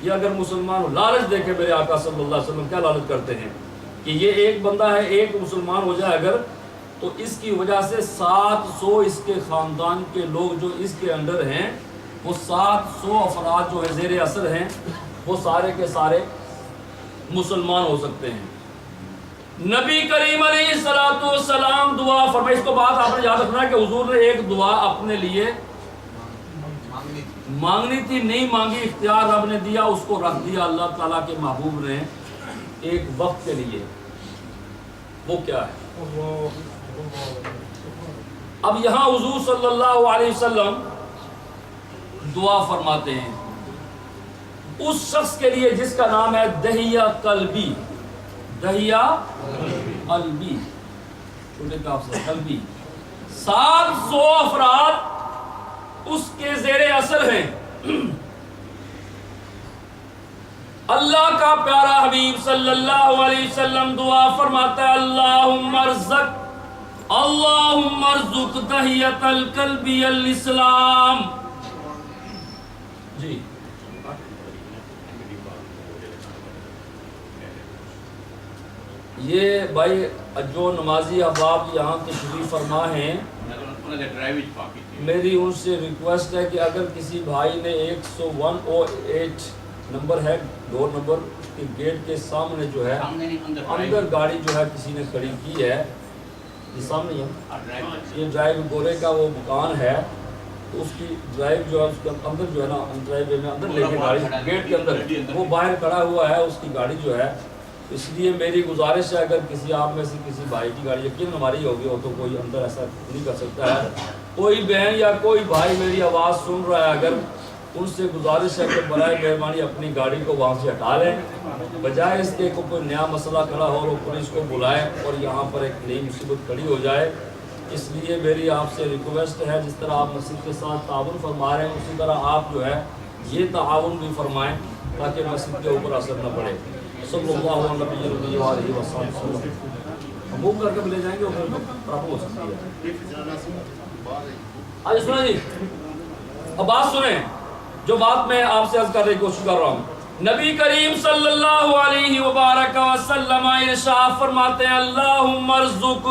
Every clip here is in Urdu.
یہ اگر مسلمان لالچ دے کے میرے آقا صلی اللہ علیہ وسلم کیا لالچ کرتے ہیں کہ یہ ایک بندہ ہے، ایک مسلمان ہو جائے اگر، تو اس کی وجہ سے 700 اس کے خاندان کے لوگ جو اس کے انڈر ہیں، وہ 700 افراد جو زیر اثر ہیں، وہ سارے کے سارے مسلمان ہو سکتے ہیں۔ نبی کریم علیہ السلام دعا فرمائی، اس کو بات آپ نے یاد رکھنا ہے کہ حضور نے ایک دعا اپنے لیے مانگنی تھی، نہیں مانگی، اختیار رب نے دیا، اس کو رکھ دیا اللہ تعالیٰ کے محبوب نے ایک وقت کے لیے۔ وہ کیا ہے؟ اب یہاں حضور صلی اللہ علیہ وسلم دعا فرماتے ہیں اس شخص کے لیے جس کا نام ہے دہیہ قلبی، دہیہ قلبی، چھوٹے کاف سے قلبی، 700 افراد اس کے زیر اثر ہیں۔ اللہ کا پیارا حبیب صلی اللہ علیہ وسلم دعا فرماتا ہے اللہم ارزق دہیۃ القلب الاسلام۔ جی یہ بھائی جو نمازی احباب یہاں تشریف فرما ہیں، میری ان سے ریکویسٹ ہے کہ اگر کسی بھائی نے 101 نمبر ہے، ڈور نمبر کے گیٹ کے سامنے جو ہے اندر گاڑی جو ہے کسی نے کھڑی کی ہے، یہ سامنے ہے، یہ ڈرائیو گورے کا وہ مکان ہے، تو اس کی ڈرائیو جو ہے اس کے اندر جو ہے نا ڈرائیو میں اندر لے کے گاڑی گیٹ کے اندر وہ باہر کھڑا ہوا ہے اس کی گاڑی جو ہے۔ اس لیے میری گزارش ہے اگر کسی آپ میں سے کسی بھائی کی گاڑی یقین ہماری ہوگی ہو تو کوئی اندر ایسا نہیں کر سکتا ہے، کوئی بہن یا کوئی بھائی میری آواز سن رہا ہے اگر، ان سے گزارش ہے کہ برائے مہربانی اپنی گاڑی کو وہاں سے ہٹا لیں، بجائے اس کے کوئی نیا مسئلہ کھڑا ہو اور پولیس کو بلائے اور یہاں پر ایک نئی مصیبت کھڑی ہو جائے۔ اس لیے میری آپ سے ریکویسٹ ہے جس طرح آپ مسجد کے ساتھ تعاون فرما رہے ہیں اسی طرح آپ جو ہے یہ تعاون بھی فرمائیں تاکہ مسجد کے اوپر اثر نہ پڑے۔ صلی اللہ علیہ وسلم ہم موو کر کے لے جائیں گے اور پرابلم ہو سکتی ہے۔ آج سنیں جی، اب بات سنیں جو بات میں آپ سے عرض کرنے کی کوشش کر رہا ہوں۔ نبی کریم صلی اللہ علیہ وبارک وسلم ارشاد فرماتے ہیں اللہم ارزق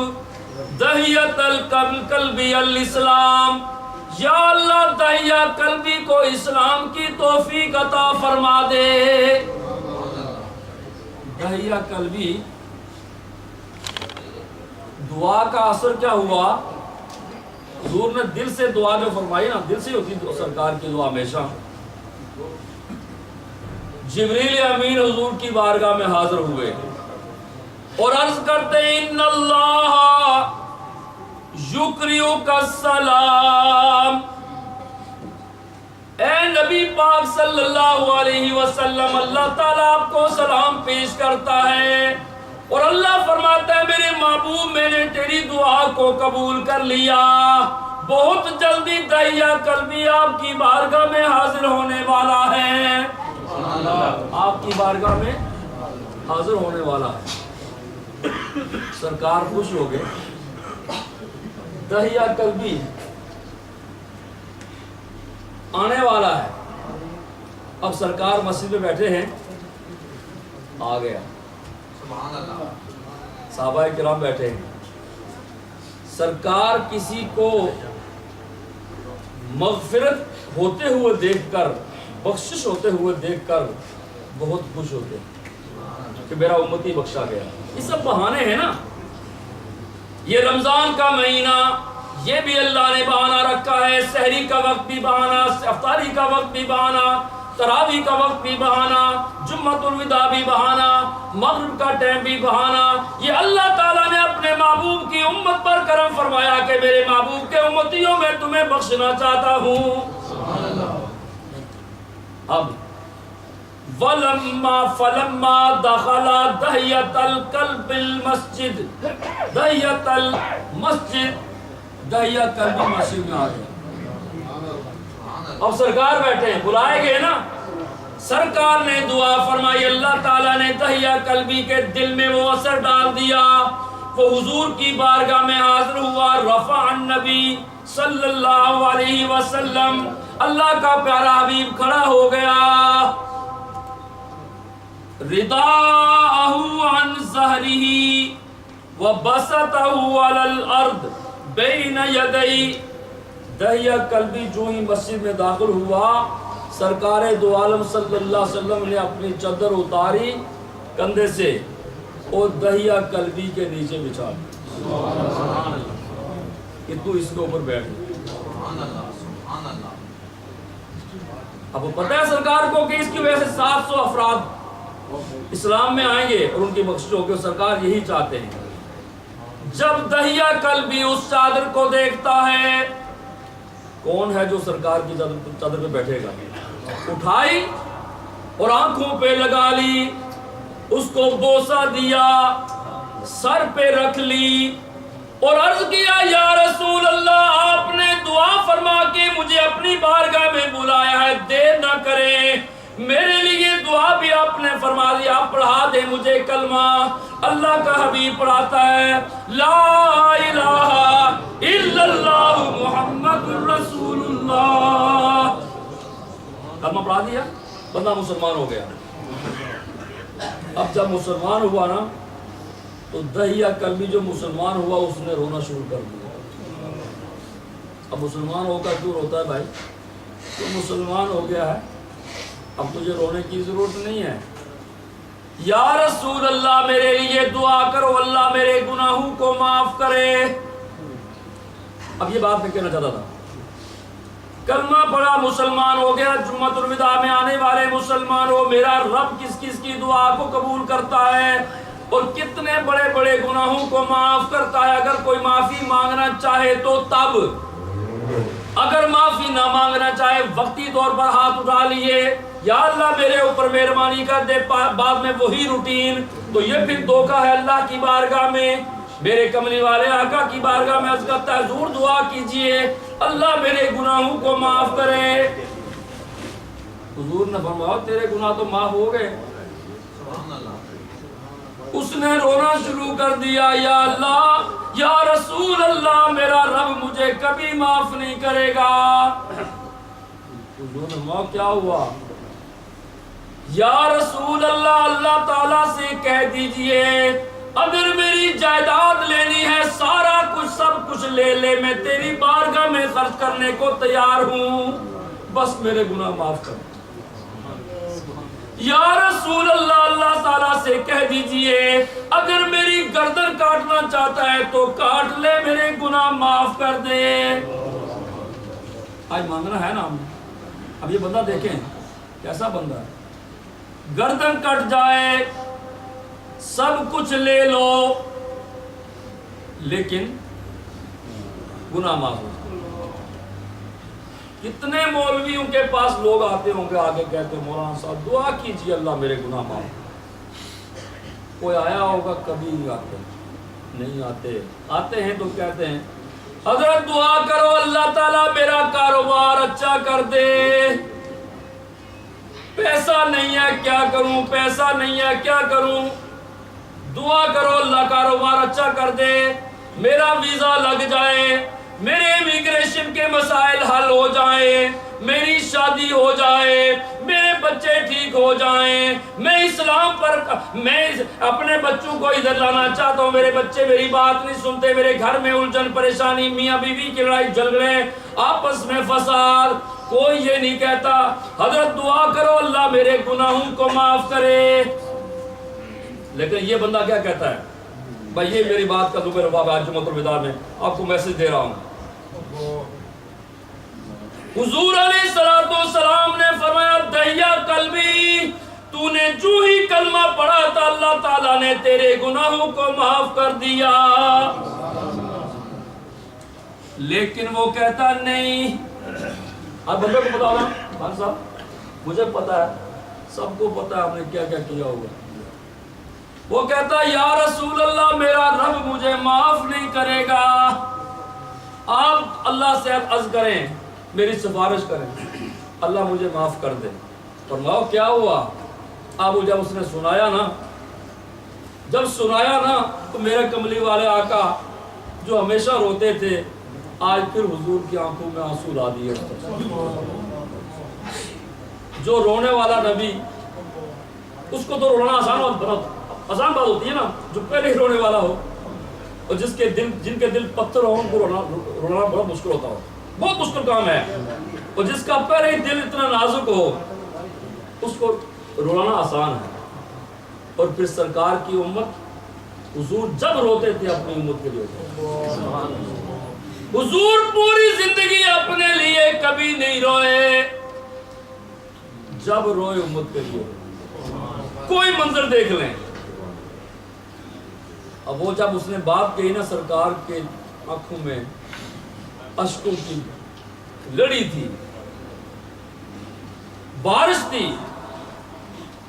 دہیۃ القلب الاسلام، یا اللہ دہیہ قلبی کو اسلام کی توفیق عطا فرما دے۔ دہیہ قلبی دعا کا اثر کیا ہوا؟ حضور نے دل سے دعا جو فرمائی نا، دل سے ہوتی سرکار کی دعا ہمیشہ۔ جبریل امین حضور کی بارگاہ میں حاضر ہوئے اور عرض کرتے ہیں ان اللہ یقرئک السلام، اے نبی پاک صلی اللہ علیہ وسلم اللہ تعالیٰ آپ کو سلام پیش کرتا ہے، اور اللہ فرماتا ہے میرے محبوب میں نے تیری دعا کو قبول کر لیا، بہت جلدی دہیہ قلبی آپ کی بارگاہ میں حاضر ہونے والا ہے، آپ کی بارگاہ میں حاضر ہونے والا ہے۔ سرکار خوش ہو گئے، دہیہ قلبی آنے والا ہے۔ اب سرکار مسجد میں بیٹھے ہیں، آ گیا، صحابہ کرام بیٹھے ہیں، سرکار کسی کو مغفرت ہوتے ہوئے دیکھ کر، بخشش ہوتے ہوئے دیکھ کر بہت خوش ہوتے ہیں کہ میرا امتی بخشا گیا۔ یہ سب بہانے ہیں نا، یہ رمضان کا مہینہ یہ بھی اللہ نے بہانہ رکھا ہے، سحری کا وقت بھی بہانہ، افطاری کا وقت بھی بہانہ، تراویح کا وقت بھی بہانہ، جمعۃ الوداع بھی بہانہ، مغرب کا ٹائم بھی بہانہ۔ یہ اللہ تعالیٰ نے اپنے محبوب کی امت پر کرم فرمایا کہ میرے محبوب کے امتیوں میں تمہیں بخشنا چاہتا ہوں۔ اب فلما دخل دہیۃ القلب المسجد، دہیۃ المسجد، دہیہ قلبی مسجد میں آ گیا۔ اب سرکار بیٹھے ہیں، بلائے گئے نا، سرکار نے دعا فرمائی، اللہ تعالیٰ نے دہیہ قلبی کے دل میں وہ اثر ڈال دیا، وہ حضور کی بارگاہ میں حاضر ہوا۔ رفع النبی صلی اللہ علیہ وسلم، اللہ کا پیارا حبیب کھڑا ہو گیا رداءہ عن ظہرہ وبسطہ علی الارض بین یدی. دہیہ کلبی جو ہی مسجد میں داخل ہوا، سرکار دو عالم صلی اللہ علیہ وسلم نے اپنی چادر اتاری کندھے سے اور دہیہ کلبی کے نیچے بچھا دی کہ تو اس کے اوپر بیٹھ. اب پتہ ہے سرکار کو کہ اس کی وجہ سے 700 افراد اسلام میں آئیں گے اور ان کی بخشش ہوگی. سرکار یہی چاہتے ہیں. جب دہیہ کلبی اس چادر کو دیکھتا ہے، کون ہے جو سرکار کی چادر پہ بیٹھے گا؟ اٹھائی اور آنکھوں پہ لگا لی، اس کو بوسہ دیا، سر پہ رکھ لی اور عرض کیا یا رسول اللہ آپ نے دعا فرما کے مجھے اپنی بارگاہ میں بلایا ہے، دیر نہ کریں، میرے لیے دعا بھی آپ نے فرما دی. آپ پڑھا دیں مجھے کلمہ. اللہ کا حبیب پڑھاتا ہے لا الہ الا اللہ محمد رسول اللہ. کلمہ پڑھا دیا، بندہ مسلمان ہو گیا. اب جب مسلمان ہوا نا تو دہیہ کلبی جو مسلمان ہوا اس نے رونا شروع کر دیا. اب مسلمان ہو کر کیوں روتا ہے بھائی؟ تو مسلمان ہو گیا ہے، اب تجھے رونے کی ضرورت نہیں ہے. یا رسول اللہ میرے لیے دعا کرو، اللہ میرے گناہوں کو معاف کرے. اب یہ بات میں کہنا چاہتا تھا، کلمہ پڑھا مسلمان ہو گیا، جمعۃ الوداع میں آنے والے مسلمان ہو. میرا رب کس کس کی دعا کو قبول کرتا ہے اور کتنے بڑے بڑے گناہوں کو معاف کرتا ہے. اگر کوئی معافی مانگنا چاہے تو تب، اگر معافی نہ مانگنا چاہے وقتی طور پر ہاتھ اٹھا لیے یا اللہ میرے اوپر مہربانی کر دے، بعد میں وہی روٹین، تو یہ پھر دھوکہ ہے اللہ کی بارگاہ میں. میرے کملی والے آقا کی بارگاہ میں عرض کرتا ہے حضور دعا کیجئے اللہ میرے گناہوں کو معاف کرے. حضور نے فرمایا تیرے گناہ تو معاف ہو گئے. اس نے رونا شروع کر دیا یا اللہ یا رسول اللہ میرا رب مجھے کبھی معاف نہیں کرے گا. حضور نے فرمایا کیا ہوا؟ یا رسول اللہ اللہ تعالیٰ سے کہہ دیجئے اگر میری جائیداد لینی ہے سارا کچھ سب کچھ لے لے، میں تیری بارگاہ میں خرچ کرنے کو تیار ہوں، بس میرے گناہ معاف کر. یا رسول اللہ اللہ تعالیٰ سے کہہ دیجئے اگر میری گردن کاٹنا چاہتا ہے تو کاٹ لے، میرے گناہ معاف کر دے. آج مانگنا ہے نا ہم. اب یہ بندہ دیکھیں کیسا بندہ ہے، گردن کٹ جائے سب کچھ لے لو لیکن گناہ معاف ہو. کتنے مولویوں کے پاس لوگ آتے ہوں گے آگے کہتے ہیں مولانا صاحب دعا کیجیے اللہ میرے گناہ معاف. کوئی آیا ہوگا؟ کبھی نہیں آتے. آتے ہیں تو کہتے ہیں حضرت دعا کرو اللہ تعالیٰ میرا کاروبار اچھا کر دے، پیسہ نہیں ہے کیا کروں، پیسہ نہیں ہے کیا کروں. دعا کرو اللہ کاروبار اچھا کر دے، میرا ویزا لگ جائے، میرے امیگریشن کے مسائل حل ہو جائیں، میری شادی ہو جائے، میرے بچے ٹھیک ہو جائیں، میں اسلام پر میں اپنے بچوں کو ادھر لانا چاہتا ہوں، میرے بچے میری بات نہیں سنتے، میرے گھر میں الجھن پریشانی، میاں بیوی کی لڑائی جھگڑے، آپس میں فساد. کوئی یہ نہیں کہتا حضرت دعا کرو اللہ میرے گناہوں کو معاف کرے. لیکن یہ بندہ کیا کہتا ہے؟ بھائی یہ میری بات کا دوبارہ باب آج جمعۃ الوداع میں آپ کو میسج دے رہا ہوں. حضور علیہ السلام نے فرمایا دہیہ قلبی تو نے جو ہی کلمہ پڑھا تھا اللہ تعالیٰ نے تیرے گناہوں کو معاف کر دیا. لیکن وہ کہتا نہیں. آپ بندے کو بتا رہا خان صاحب مجھے پتا ہے، سب کو پتا ہے ہم نے کیا کیا کیا ہوگا. وہ کہتا یا رسول اللہ میرا رب مجھے معاف نہیں کرے گا. آپ اللہ سے عرض کریں، میری سفارش کریں اللہ مجھے معاف کر دے. فرماؤ کیا ہوا؟ اب جب اس نے سنایا نا تو میرے کملی والے آقا جو ہمیشہ روتے تھے آج پھر حضور کی آنکھوں میں آنسو لا دیے. جو رونے والا نبی اس کو تو رونا آسان بات ہوتی ہے نا، جو پہلے ہی رونے والا ہو، اور جن کے دل پتھر ہو ان کو رونا بہت مشکل ہوتا ہو، بہت مشکل کام ہے، اور جس کا پہلے ہی دل اتنا نازک ہو اس کو رونا آسان ہے۔ اور پھر سرکار کی امت، حضور جب روتے تھے اپنی امت کے لیے، حضور پوری زندگی اپنے لیے کبھی نہیں روئے، جب روئے امت کے لیے۔ کوئی منظر دیکھ لیں، اب وہ جب اس نے بات کہی نا، سرکار کے آنکھوں میں اشکوں کی لڑی تھی، بارش تھی،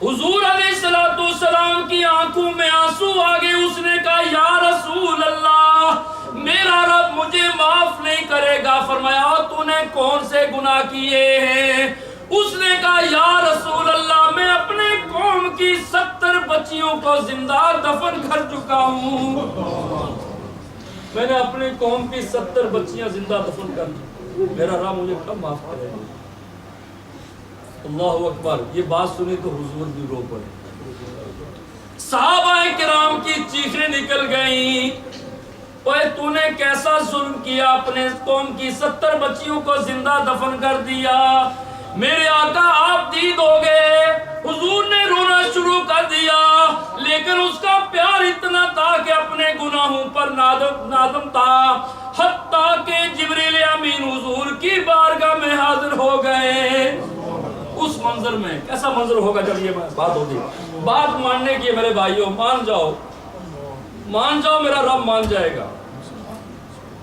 حضور علیہ السلام کی آنکھوں میں آنسو آگے، اس نے کہا یا رسول اللہ میرا رب مجھے معاف نہیں کرے گا۔ فرمایا تو نے کون سے گناہ کیے ہیں؟ اس نے کہا یا رسول اللہ میں اپنے قوم کی 70 بچیوں کو زندہ دفن کر چکا ہوں، میں نے اپنی قوم کی 70 بچیاں زندہ دفن کر دی، میرا رب مجھے کب معاف کرے گا؟ اللہ اکبر۔ یہ بات سنی تو حضور بھی رو پڑے، صحابہ کرام کی چیخیں نکل گئیں، اوے تو نے کیسا ظلم کیا، اپنے قوم کی 70 بچیوں کو زندہ دفن کر دیا، میرے آقا آپ دید ہو گئے۔ حضور نے رونا شروع کر دیا، لیکن اس کا پیار اتنا تھا کہ اپنے گناہوں پر نادم تھا، حتیٰ کہ جبریل امین حضور کی بارگاہ میں حاضر ہو گئے۔ اس منظر میں کیسا منظر ہوگا جب یہ بات ہوگی؟ بات ماننے کی میرے بھائیوں، مان جاؤ میرا رب مان جائے گا۔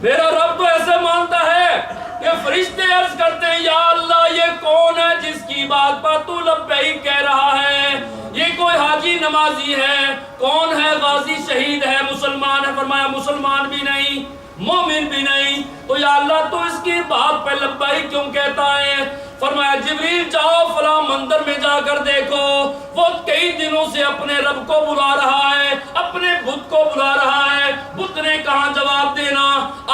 میرا رب تو ایسے مانتا ہے کہ فرشتے عرض کرتے ہیں یا اللہ یہ کون ہے جس کی بات پر تو لبیک کہہ رہا ہے؟ یہ کوئی حاجی نمازی ہے؟ کون ہے؟ غازی شہید ہے؟ مسلمان ہے؟ فرمایا مسلمان بھی نہیں، مومن بھی نہیں، تو یا اللہ تو اس کی بات پہ لبیک کیوں کہتا ہے؟ فرمایا جبریل جاؤ فلاں مندر میں جا کر دیکھو، وہ کئی دنوں سے اپنے رب کو بلا رہا ہے، اپنے بت کو بلا رہا ہے، بت نے کہاں جواب دینا،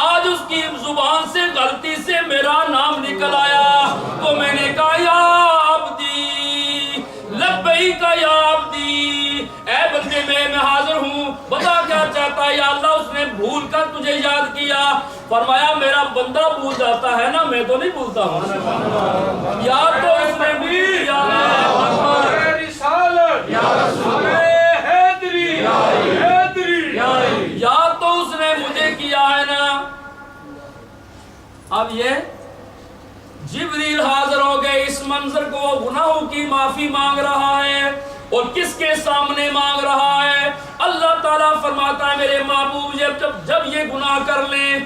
آج اس کی زبان سے غلطی سے میرا نام نکل آیا، تو میں نے کہا یا عبدی لبیک یا عبدی، اے بندے میں حاضر ہوں، بتا کیا چاہتا ہے؟ یا اللہ اس نے بھول کر تجھے یاد کیا۔ فرمایا میرا بندہ بھول جاتا ہے نا، میں تو نہیں بھولتا ہوں، یا تو اس نے بھی یا تو اس نے مجھے کیا ہے نا۔ اب یہ جبریل حاضر ہو گئے، اس منظر کو وہ گناہوں کی معافی مانگ رہا ہے، اور کس کے سامنے مانگ رہا ہے؟ اللہ تعالیٰ فرماتا ہے میرے محبوب جب یہ گناہ کر لیں،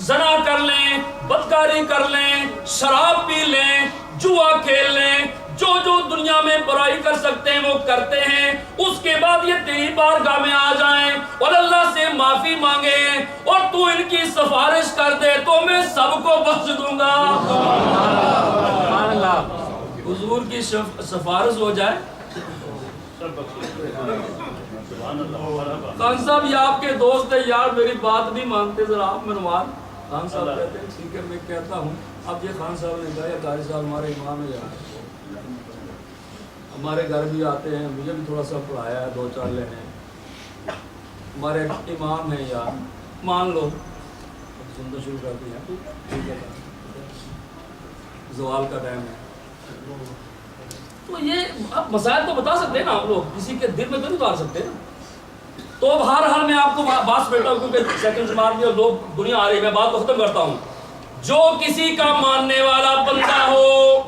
زنا کر لیں، بدکاری کر لیں، شراب پی لیں، جوا کھیل لیں، جو دنیا میں برائی کر سکتے ہیں وہ کرتے ہیں، اس کے بعد یہ تیری بارگاہ میں آ جائیں اور اللہ سے معافی مانگیں اور تو ان کی سفارش کر دے تو میں سب کو بخش دوں گا۔ حضور کی سفارش ہو جائے، خان صاحب یہ آپ کے دوست ہیں یار، میری بات نہیں مانتے، ذرا آپ منوان۔ خان صاحب کہتے ہیں ٹھیک ہے میں کہتا ہوں۔ اب یہ خان صاحب نے کہا قاری صاحب ہمارے امام ہے یار، ہمارے گھر بھی آتے ہیں، مجھے بھی تھوڑا سا پڑھایا ہے، 2-4 لینے ہمارے امام ہیں یار، مان لو۔ سننا شروع کر دیا، زوال کا ٹائم ہے، تو یہ اب مسائل تو بتا سکتے ہیں نا ہم لوگ، کسی کے دل میں تو نہیں اتار سکتے نا۔ تو اب ہر حال میں آپ کو بات بیٹھا ہوں کیونکہ سیکنڈز مار دیا لوگ دنیا آ رہی ہے، میں بات کو ختم کرتا ہوں۔ جو کسی کا ماننے والا بندہ ہو،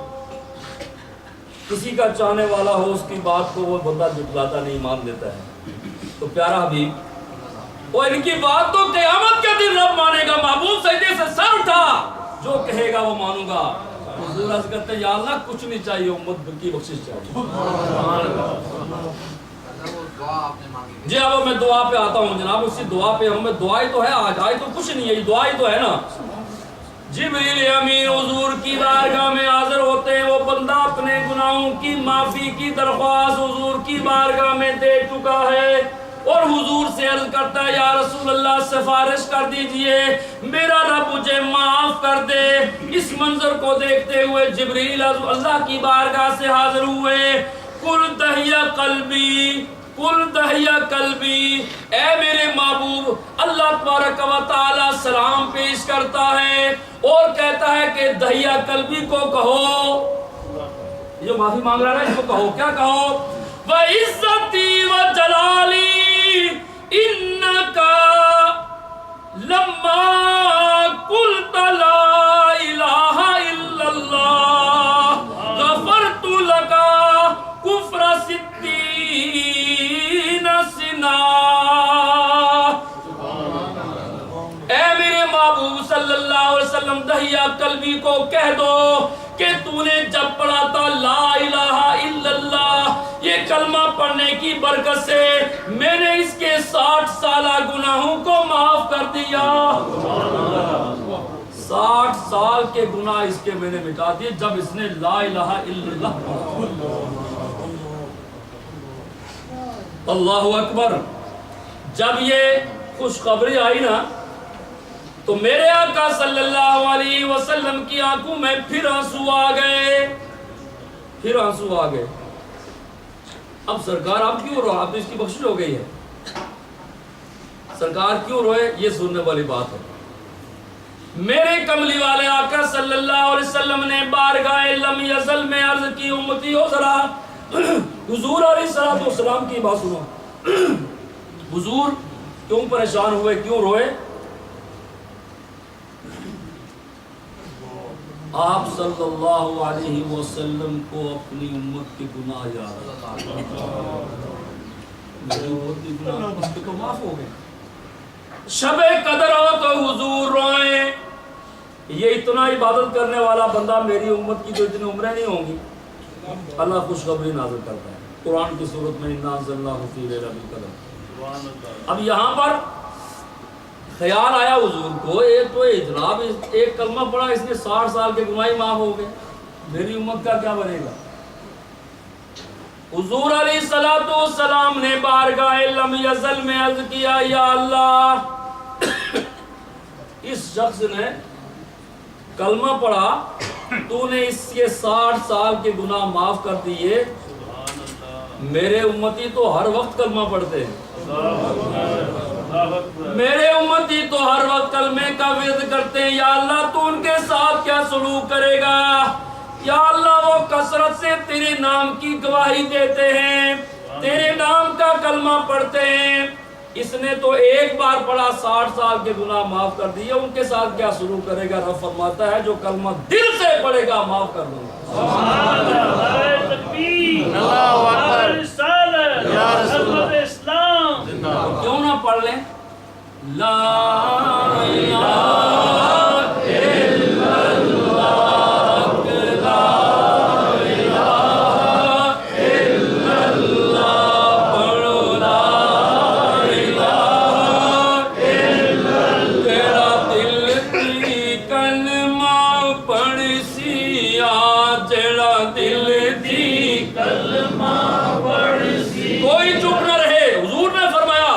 کسی کا چاہنے والا ہو، اس کی بات کو وہ بندہ جھٹلاتا نہیں، مان دیتا ہے۔ تو پیارا حبیب، وہ ان کی بات تو قیامت کے دن رب مانے گا، محبوب سجدے سے سر اٹھا، جو کہے گا وہ مانوں گا۔ حضور عرض کرتے ہیں یا اللہ کچھ نہیں چاہیے، امت کی بخشش چاہیے۔ جی اب میں دعا پہ آتا ہوں جناب، اسی دعا پہ ہوں، میں دعا ہی تو ہے آج تو کچھ نہیں ہے، یہ دعا ہی تو ہے نا۔ جبریل امین حضور کی بارگاہ میں حاضر ہوتے ہیں، وہ بندہ اپنے گناہوں کی معافی کی درخواست حضور کی بارگاہ میں دے چکا ہے، اور حضور سے عرض کرتا ہے یا رسول اللہ سفارش کر دیجئے، میرا رب مجھے معاف کر دے۔ اس منظر کو دیکھتے ہوئے جبریل اللہ کی بارگاہ سے حاضر ہوئے، کل دہیا قلبی، کل دہیا قلبی، اے میرے محبوب اللہ تبارک و تعالی سلام پیش کرتا ہے اور کہتا ہے کہ دہیا قلبی کو کہو، جو معافی مانگ رہا ہے اس کو کہو، کیا کہو؟ وَعِزَّتِي وَجَلَالِي إِنَّكَ لَمَّا قُلْتَ لَا إِلَٰهَ إِلَّا اللَّهُ غَفَرْتُ لَكَ كُفْرَ سِتِّينَ سِنَةً۔ اے میرے محبوب صلی اللہ علیہ وسلم دہیا قلبی کو کہہ دو کہ تو نے جب پڑھا تھا لا الہ الا اللہ، یہ کلمہ پڑھنے کی برکت سے میں نے اس کے 60 سالہ گناہوں کو معاف کر دیا۔ 60 سال کے گناہ اس کے میں نے مٹا دیے جب اس نے لا الہ الا اللہ پڑھا۔ اللہ اکبر۔ جب یہ خوشخبری آئی نا تو میرے آقا صلی اللہ علیہ وسلم کی آنکھوں میں پھر آنسو آ گئے، پھر آنسو آ گئے۔ اب سرکار آپ کیوں رو؟ آپ تو اس کی بخشش ہو گئی ہے، سرکار کیوں روئے؟ یہ سننے والی بات ہے۔ میرے کملی والے آقا صلی اللہ علیہ وسلم نے بارگاہ لم یزل میں عرض کی امتی ہو ذرا حضور علیہ السلام کی بات سنو۔ حضور کیوں پریشان ہوئے، کیوں روئے؟ آپ صلی اللہ علیہ وسلم کو اپنی امت کے گناہ یاد آئے، میری امت کے گناہ اس کو معاف ہو گئے۔ شب قدر ہو تو حضور روئیں، یہ اتنا عبادت کرنے والا بندہ میری امت کی تو اتنی عمریں نہیں ہوں گی۔ اللہ خوشخبری نازل کرتا ہے قرآن کی صورت میں انا انزلناہ فی لیلۃ القدر۔ اب یہاں پر خیال آیا حضور کو، ایک تو جناب ایک کلمہ پڑھا اس نے 60 سال کے گناہ معاف ہو گئے، میری امت کا کیا بنے گا؟ حضور علیہ السلام نے بارگاہ لم یزل میں عرض کیا یا اللہ اس شخص نے کلمہ پڑھا، تو نے اس کے 60 سال کے گناہ معاف کر دیے، میرے امتی تو ہر وقت کلمہ پڑھتے ہیں، میرے امتی تو ہر وقت کلمے کا ورد کرتے ہیں، یا اللہ تو ان کے ساتھ کیا سلوک کرے گا؟ یا اللہ وہ کثرت سے تیرے نام کی گواہی دیتے ہیں، تیرے نام کا کلمہ پڑھتے ہیں، اس نے تو ایک بار پڑھا 60 سال کے گناہ معاف کر دیے، ان کے ساتھ کیا سلوک کرے گا؟ رب فرماتا ہے جو کلمہ دل سے پڑھے گا معاف کر دوں گا۔ سبحان اللہ، تکبیر، اللہ اکبر، رسالت، یا رسول اللہ، اسلام۔ کیوں نہ پڑھ لیں؟ لا الہ الا اللہ، لا الہ الا اللہ، پڑھو لا الہ الا اللہ، تیرا دل دی کلمہ پڑھ سیا، تیرا دل دی کلمہ پڑھ سی۔ کوئی چپ نہ رہے۔ حضور نے فرمایا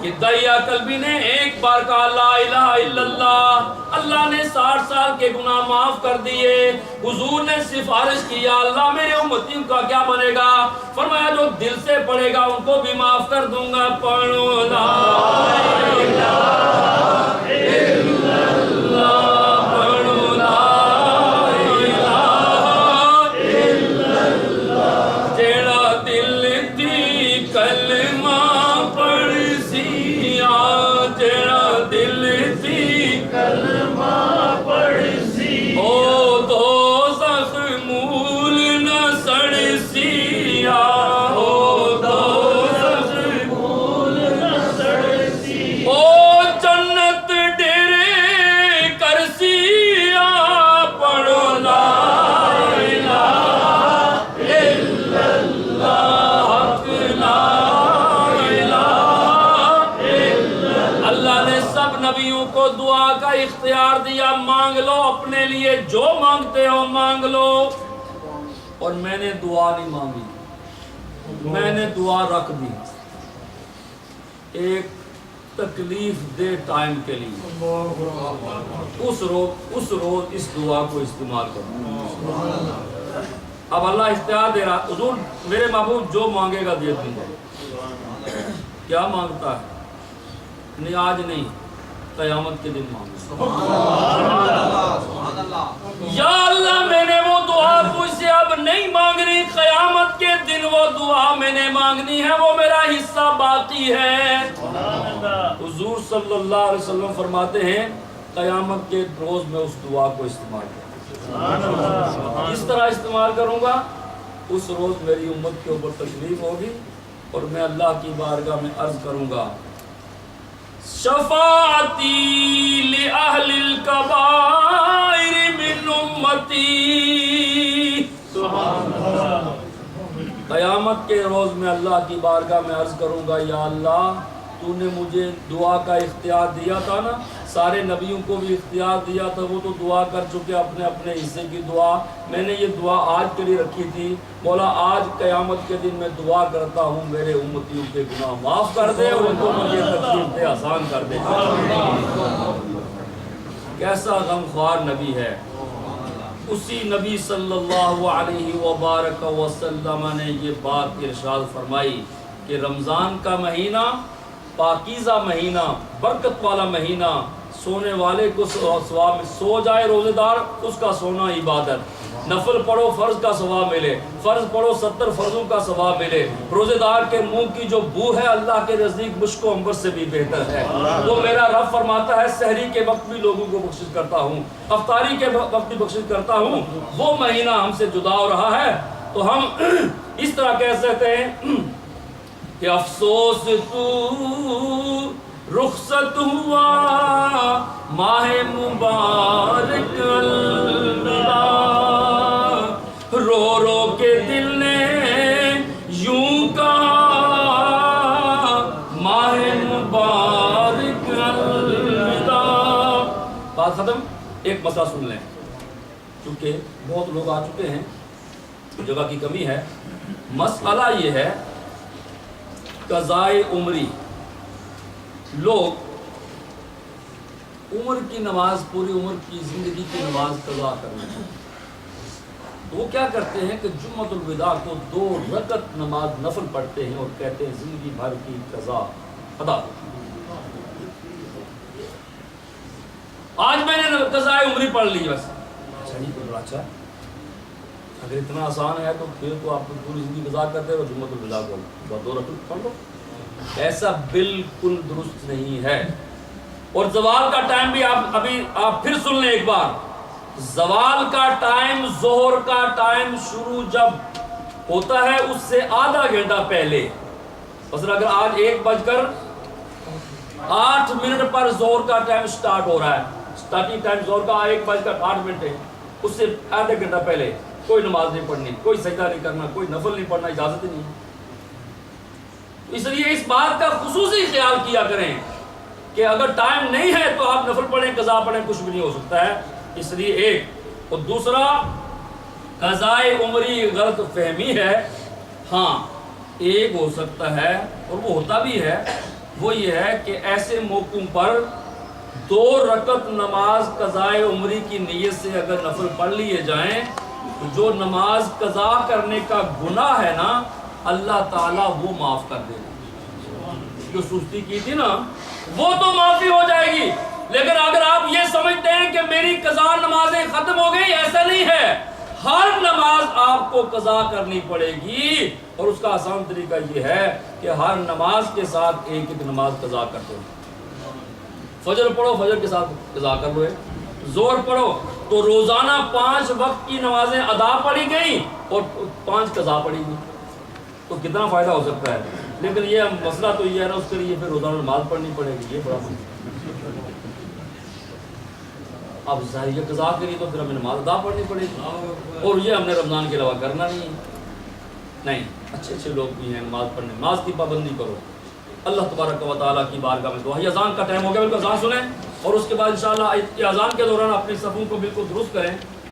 کہ دہیا قلبی نے ایک بار کہا لا الہ الا اللہ، اللہ نے 60 سال کے گناہ معاف کر دیے۔ حضور نے سفارش کیا اللہ میرے امتی کا کیا بنے گا؟ فرمایا جو دل سے پڑھے گا ان کو بھی معاف کر دوں گا۔ پڑھو لا الہ الا اللہ، پڑھو لا الہ الا اللہ، جیڑا دل دی کلمہ پڑھ سیا، جیڑا دل دی کلمہ پڑھ سی، او دوزخ مول نہ سڑ سیا، او دوزخ مول نہ سڑ سی، او جنت ڈیرے کر سیا، پڑھو لا الہ الا اللہ، حق لا الہ الا اللہ۔ اللہ نے سب نبیوں کو دعا کا اختیار دیا، مانگ لو اپنے لیے جو مانگتے ہو مانگ لو، اور میں نے دعا نہیں مانگی، میں نے دعا رکھ دی ایک تکلیف دہ ٹائم کے لیے، اس روز اس دعا کو استعمال کروں۔ اب اللہ اختیار دے رہا، حضور میرے محبوب جو مانگے گا دے دوں گا۔ کیا مانگتا ہے؟ نہیں آج نہیں، قیامت کے دن مانگتا۔ یا اللہ میں نے وہ دعا تجھ سے اب نہیں مانگنی، قیامت کے دن وہ دعا میں نے مانگنی ہے، وہ میرا حصہ باقی ہے۔ حضور صلی اللہ علیہ وسلم فرماتے ہیں قیامت کے روز میں اس دعا کو استعمال کروں۔ کس طرح استعمال کروں گا؟ اس روز میری امت کے اوپر تکلیف ہوگی اور میں اللہ کی بارگاہ میں عرض کروں گا شفاعتی لأہل الکبائر من امتی۔ قیامت کے روز میں اللہ کی بارگاہ میں عرض کروں گا یا اللہ تو نے مجھے دعا کا اختیار دیا تھا نا، سارے نبیوں کو بھی اختیار دیا تھا، وہ تو دعا کر چکے اپنے اپنے حصے کی دعا، میں نے یہ دعا آج کے لیے رکھی تھی، مولا آج قیامت کے دن میں دعا کرتا ہوں میرے امتیوں کے گناہ معاف کر دے اور ان کو مجھے تکلیف دے آسان کر دے۔ کیسا غمخوار نبی ہے۔ اسی نبی صلی اللہ علیہ وبارک وسلم نے یہ بات ارشاد فرمائی کہ رمضان کا مہینہ پاکیزہ مہینہ، برکت والا مہینہ، سونے والے کو ثواب، سو جائے روزے دار اس کا سونا عبادت، نفل پڑھو فرض کا ثواب ملے، فرض پڑھو 70 فرضوں کا ثواب ملے، روزے دار کے منہ کی جو بو ہے اللہ کے نزدیک مشک و عنبر سے بھی بہتر ہے۔ وہ میرا رب فرماتا ہے سحری کے وقت بھی لوگوں کو بخشش کرتا ہوں، افطاری کے وقت بھی بخشش کرتا ہوں۔ وہ مہینہ ہم سے جدا ہو رہا ہے تو ہم اس طرح کہہ سکتے ہیں کہ افسوس تو رخصت ہوا ماہ مبارک الوداع، رو رو کے دل نے یوں کہا ماہ مبارک الوداع۔ بات ختم۔ ایک مسئلہ سن لیں کیونکہ بہت لوگ آ چکے ہیں، جگہ کی کمی ہے۔ مسئلہ یہ ہے قضائے عمری، لوگ عمر کی نماز، پوری عمر کی زندگی کی نماز قضا کرنا ہے تو وہ کیا کرتے ہیں کہ جمعۃ الوداع کو 2 رکعت نماز نفل پڑھتے ہیں اور کہتے ہیں زندگی بھر کی قضا ادا۔ آج میں نے قضائے عمری پڑھ لی بس، اچھا جی تو بڑا اچھا ہے، اگر اتنا آسان ہے تو پھر تو آپ پوری زندگی قضا کرتے ہو، جمعۃ الوداع کو 2 رکعت پڑھ لو۔ ایسا بالکل درست نہیں ہے۔ اور زوال کا ٹائم بھی آپ پھر سن لیں ایک بار، زوال کا ٹائم، ظہر کا ٹائم شروع جب ہوتا ہے اس سے آدھا گھنٹہ پہلے، مثلا اگر آج 1:08 پر ظہر کا ٹائم سٹارٹ ہو رہا ہے، سٹارٹنگ ٹائم ظہر کا 1:08 ہے، اس سے آدھا گھنٹہ پہلے کوئی نماز نہیں پڑھنی، کوئی سجدہ نہیں کرنا، کوئی نفل نہیں پڑھنا، اجازت ہی نہیں ہے۔ اس لیے اس بات کا خصوصی خیال کیا کریں کہ اگر ٹائم نہیں ہے تو آپ نفل پڑھیں، قضا پڑھیں، کچھ بھی نہیں ہو سکتا ہے۔ اس لیے ایک، اور دوسرا قضائے عمری غلط فہمی ہے۔ ہاں ایک ہو سکتا ہے اور وہ ہوتا بھی ہے، وہ یہ ہے کہ ایسے موقعوں پر 2 رکعت نماز قضائے عمری کی نیت سے اگر نفل پڑھ لیے جائیں تو جو نماز قضا کرنے کا گناہ ہے نا اللہ تعالیٰ وہ معاف کر دے گا۔ جو سستی کی تھی نا وہ تو معافی ہو جائے گی، لیکن اگر آپ یہ سمجھتے ہیں کہ میری قضا نمازیں ختم ہو گئی، ایسا نہیں ہے۔ ہر نماز آپ کو قضا کرنی پڑے گی، اور اس کا آسان طریقہ یہ ہے کہ ہر نماز کے ساتھ ایک ایک نماز قضا کر دو۔ فجر پڑھو، فجر کے ساتھ قضا کر لو۔ ظہر پڑھو تو روزانہ 5 وقت کی نمازیں ادا پڑھی گئیں اور 5 قضا پڑھی گئی، تو کتنا فائدہ ہو سکتا ہے۔ لیکن یہ مسئلہ تو یہ ہے نا، اس کے لیے پھر روزانہ نماز پڑھنی پڑے گی، یہ بڑا مسئلہ۔ اب ظاہر یہ قضا کری تو پھر ہمیں نماز ادا پڑھنی پڑے گی، اور یہ ہم نے رمضان کے علاوہ کرنا نہیں۔ اچھے لوگ بھی ہیں نماز پڑھنے، نماز کی پابندی کرو۔ اللہ تبارک و تعالیٰ کی بارگاہ میں دعا۔ یہ اذان کا ٹائم ہو گیا، بالکل اذان سنیں اور اس کے بعد انشاءاللہ اذان کے دوران اپنی صفوں کو بالکل درست کریں۔